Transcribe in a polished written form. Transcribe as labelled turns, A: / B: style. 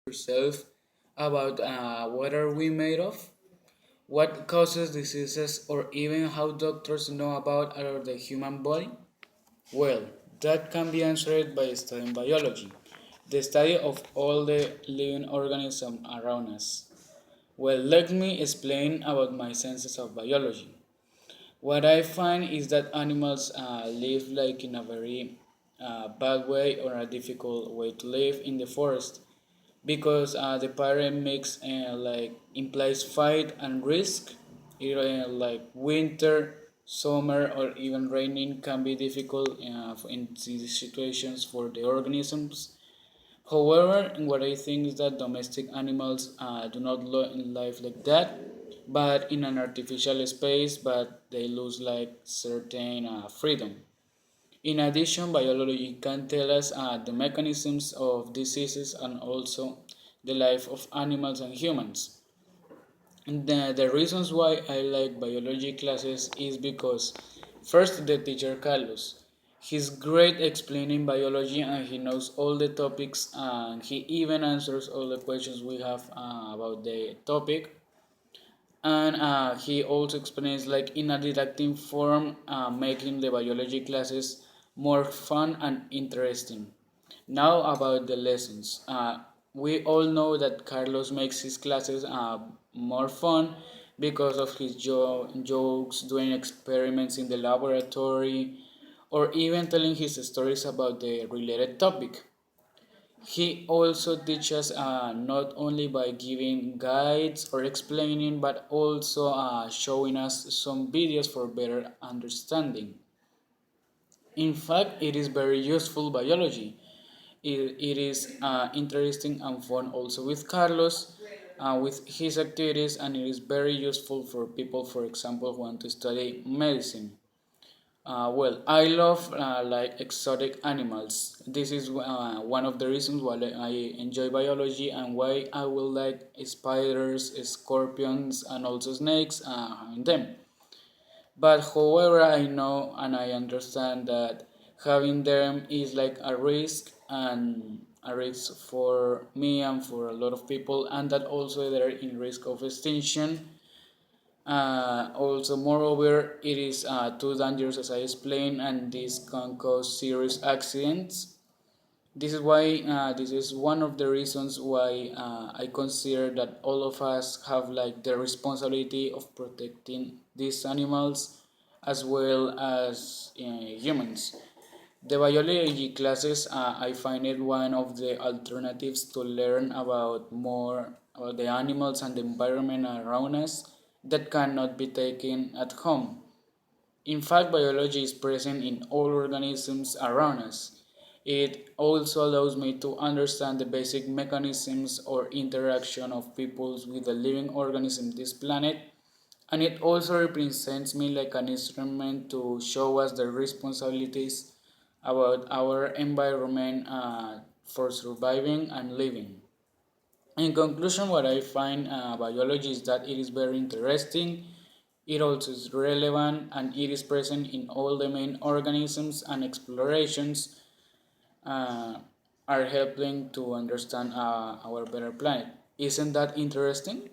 A: yourself about what are we made of, what causes diseases, or even how doctors know about the human body? Well, that can be answered by studying biology, the study of all the living organisms around us. Well, let me explain about my senses of biology. What I find is that animals live like in a very bad way or a difficult way to live in the forest because the parent mix like implies fight and risk. Like winter, summer, or even raining can be difficult in these situations for the organisms. However, what I think is that domestic animals do not live like that, but in an artificial space, but they lose like certain freedom. In addition, biology can tell us the mechanisms of diseases and also the life of animals and humans. And the reasons why I like biology classes is because first the teacher Carlos. He's great explaining biology and he knows all the topics and he even answers all the questions we have about the topic. And he also explains like in a didactic form, making the biology classes more fun and interesting. Now about the lessons. We all know that Carlos makes his classes more fun because of his jokes, doing experiments in the laboratory, or even telling his stories about the related topic. He also teaches not only by giving guides or explaining, but also showing us some videos for better understanding. In fact, it is very useful biology. It is interesting and fun also with Carlos, with his activities, and it is very useful for people, for example, who want to study medicine. Well, I love like exotic animals. This is one of the reasons why I enjoy biology and why I will like spiders, scorpions, and also snakes in them. But however, I know and I understand that having them is like a risk for me and for a lot of people, and that also they're in risk of extinction. Also, moreover, it is too dangerous as I explained, and this can cause serious accidents. This is why this is one of the reasons why I consider that all of us have like the responsibility of protecting these animals as well as humans. The biology classes, I find it one of the alternatives to learn about more about the animals and the environment around us that cannot be taken at home. In fact, biology is present in all organisms around us. It also allows me to understand the basic mechanisms or interaction of peoples with the living organism on this planet, and it also represents me like an instrument to show us the responsibilities about our environment for surviving and living. In conclusion, what I find biology is that it is very interesting, it also is relevant, and it is present in all the main organisms, and explorations uh, are helping to understand our better planet. Isn't that interesting?